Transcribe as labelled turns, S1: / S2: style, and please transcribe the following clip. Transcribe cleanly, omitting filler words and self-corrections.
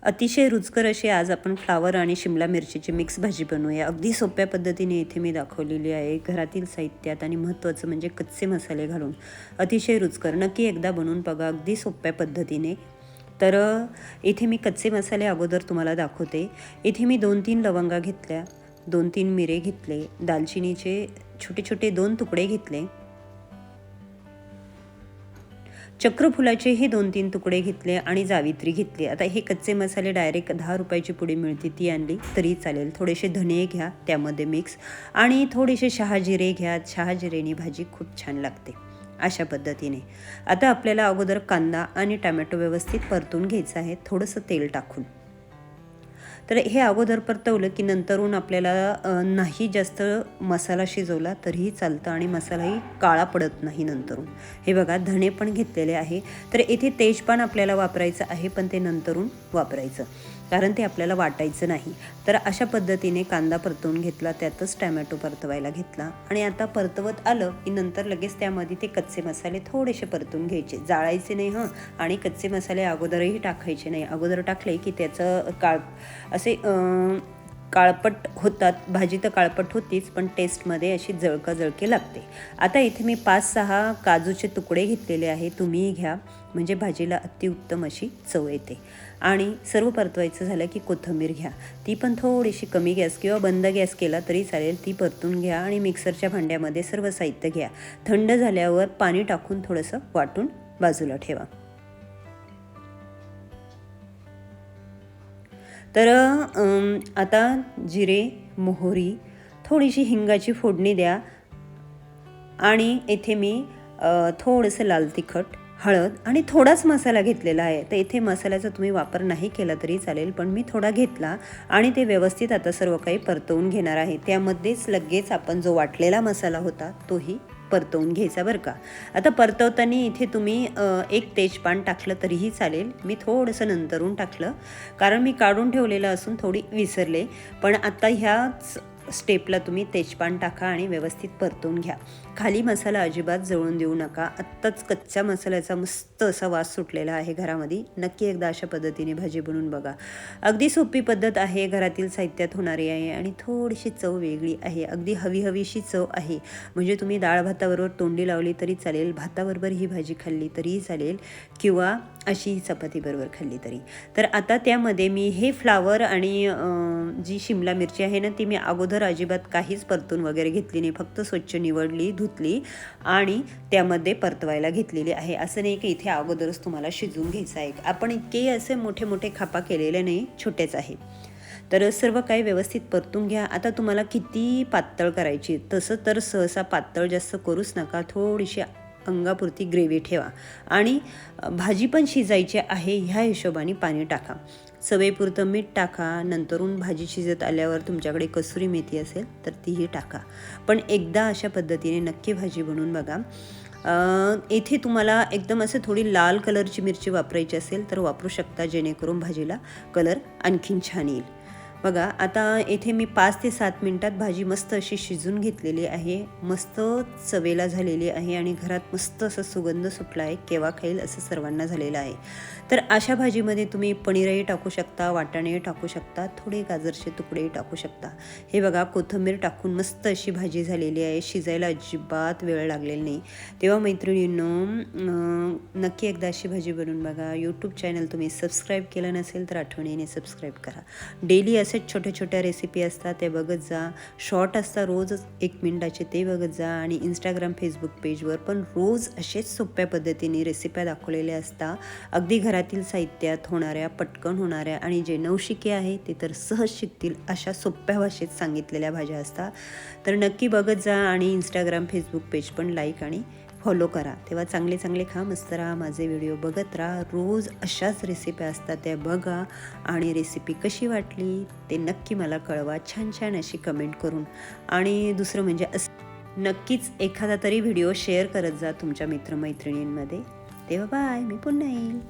S1: अतिशय रुचकर अशी आज आपण फ्लावर आणि शिमला मिरचीची मिक्स भाजी बनवूया। अगदी सोप्या पद्धतीने इथे मी दाखवलेली आहे। घरातील साहित्यात आणि महत्त्वाचं म्हणजे कच्चे मसाले घालून अतिशय रुचकर। नक्की एकदा बनवून बघा अगदी सोप्या पद्धतीने। तर इथे मी कच्चे मसाले अगोदर तुम्हाला दाखवते। इथे मी 2-3 लवंगा घेतल्या, 2-3 मिरे घेतले, दालचिनीचे छोटे छोटे 2 तुकडे घेतले, चक्रफुलाचे हे 2-3 तुकडे घेतले आणि जावित्री घेतली। आता हे कच्चे मसाले डायरेक्ट 10 रुपयाची पुडी मिळते ती आणली तरी चालेल। थोडेसे धने घ्या त्यामध्ये मिक्स आणि थोडेसे शहाजिरे घ्या। शहाजिरेने भाजी खूप छान लागते अशा पद्धतीने। आता आपल्याला अगोदर कांदा आणि टोमॅटो व्यवस्थित परतून घ्यायचा आहे थोडंसं तेल टाकून। तर हे अगोदर परतवलं की नंतरून आपल्याला नाही जास्त मसाला शिजवला तरीही चालतं आणि मसालाही काळा पडत नाही नंतरून। हे बघा धणे पण घेतलेले आहे। तर इथे तेजपान आपल्याला वापरायचं आहे पण ते नंतरून वापरायचं कारण ते आपल्याला वाटायचं नाही। तर अशा पद्धतीने कांदा परतवून घेतला, त्यातच टोमॅटो परतवायला घेतला आणि आता परतवत आलं की नंतर लगेच त्यामध्ये ते कच्चे मसाले थोडेसे परतून घ्यायचे, जाळायचे नाही आणि कच्चे मसाले अगोदरही टाकायचे नाही। अगोदर टाकले की त्याचं असे काळपट होतात, भाजी तर काळपट होतीच पण टेस्टमध्ये अशी जळके लागते। आता इथे मी 5-6 काजूचे तुकडे घेतलेले आहे, तुम्हीही घ्या म्हणजे भाजीला अतिउत्तम अशी चव येते। आणि सर्व परतवायचं झालं की कोथिंबीर घ्या, ती पण थोडीशी कमी गॅस किंवा बंद गॅस केला तरी चालेल, ती परतून घ्या आणि मिक्सरच्या भांड्यामध्ये सर्व साहित्य घ्या। थंड झाल्यावर पाणी टाकून थोडंसं वाटून बाजूला ठेवा। तर आता जिरे, मोहरी, थोडीशी हिंगाची फोडणी द्या आणि इथे मी थोडंसं लाल तिखट, हळद आणि थोडाच मसाला घेतलेला आहे। तर इथे मसाल्याचा तुम्ही वापर नाही केला तरी चालेल पण मी थोडा घेतला आणि ते व्यवस्थित आता सर्व काही परतवून घेणार आहे। त्यामध्येच लगेच आपण जो वाटलेला मसाला होता तोही परतवून घ्यायचा बरं का। आता परतवताना इथे तुम्ही एक तेजपान टाकलं तरीही चालेल, मी थोडंसं नंतरून टाकलं कारण मी काढून ठेवलेलं असून थोडी विसरले। पण आता ह्याच स्टेपला तुम्ही तेजपान टाका आणि व्यवस्थित परतवून घ्या। खाली मसाला अजिबात जळून देऊ नका। आत्ताच कच्च्या मसाल्याचा मस्त असा वास सुटलेला आहे घरामध्ये। नक्की एकदा अशा पद्धतीने भाजी बनवून बघा। अगदी सोपी पद्धत आहे, घरातील साहित्यात होणारी आहे आणि थोडीशी चव वेगळी आहे, अगदी हवीशी चव आहे। म्हणजे तुम्ही डाळ भाताबरोबर तोंडी लावली तरी चालेल, भाताबरोबर ही भाजी खाल्ली तरीही चालेल किंवा अशी चपातीबरोबर खाल्ली तरी। तर आता त्यामध्ये मी हे फ्लावर आणि जी शिमला मिरची आहे ना ती मी अगोदर अजिबात काहीच परतून वगैरे घेतली नाही, फक्त स्वच्छ निवडली, धुतली आणि त्यामध्ये परतवायला घेतलेली आहे। असं नाही की इथे अगोदरच तुम्हाला शिजवून घ्यायचं आहे। आपण इतके असे मोठे मोठे खापा केलेले नाही, छोटेच आहे। तर सर्व काही व्यवस्थित परतून घ्या। आता तुम्हाला किती पातळ करायची, तसं तर सहसा पातळ जास्त करूच नका, थोडीशी अंगापुरती ग्रेव्ही ठेवा आणि भाजी पण शिजायची आहे ह्या हिशोबाने पाणी टाका। चवीपुरतं मीठ टाका, नंतरून भाजी शिजत आल्यावर तुमच्याकडे कसुरी मेथी असेल तर तीही टाका। पण एकदा अशा पद्धतीने नक्की भाजी बनवून बघा। इथे तुम्हाला एकदम असं थोडी लाल कलरची मिरची वापरायची असेल तर वापरू शकता, जेणेकरून भाजीला कलर आणखीन छान येईल। बघा आता इथे मी 5 ते 7 मिनिटात भाजी मस्त अशी शिजून घेतलेली आहे, मस्त चवेला झालेली आहे आणि घरात मस्त असा सुगंध सुटला आहे, केव्हा खाईल असं सर्वांना झालेलं आहे। तर अशा भाजीमध्ये तुम्ही पनीरही टाकू शकता, वाटाणे टाकू शकता, थोडे गाजरचे तुकडेही टाकू शकता। हे बघा कोथिंबीर टाकून मस्त अशी भाजी झालेली आहे, शिजायला अजिबात वेळ लागलेला नाही। तेव्हा मैत्रिणींनो नक्की एकदा अशी भाजी बनवून बघा। यूट्यूब चॅनल तुम्ही सबस्क्राईब केलं नसेल तर आठवणीने सबस्क्राईब करा। डेली असेच छोट्या रेसिपी असतात ते बघत जा, शॉर्ट असतात रोजच 1 मिनिटाचे ते बघत जा आणि इंस्टाग्राम फेसबुक पेजवर पण रोज असेच सोप्या पद्धतीने रेसिप्या दाखवलेल्या असतात। अगदी घरातील साहित्यात होणाऱ्या, पटकन होणाऱ्या आणि जे नवशिके आहे ते तर सहज शिकतील अशा सोप्या भाषेत सांगितलेल्या भाज्या असतात। तर नक्की बघत जा आणि इंस्टाग्राम फेसबुक पेज पण लाईक आणि फॉलो करा। तेव्हा चांगले खा, मस्त राहा, माझे व्हिडिओ बघत राहा। रोज अशाच रेसिप्या असतात त्या बघा आणि रेसिपी कशी वाटली ते नक्की मला कळवा छान अशी कमेंट करून। आणि दुसरं म्हणजे नक्कीच एखादा तरी व्हिडिओ शेअर करत जा तुमच्या मित्रमैत्रिणींमध्ये। तेव्हा बाय, मी पुन्हा येईल।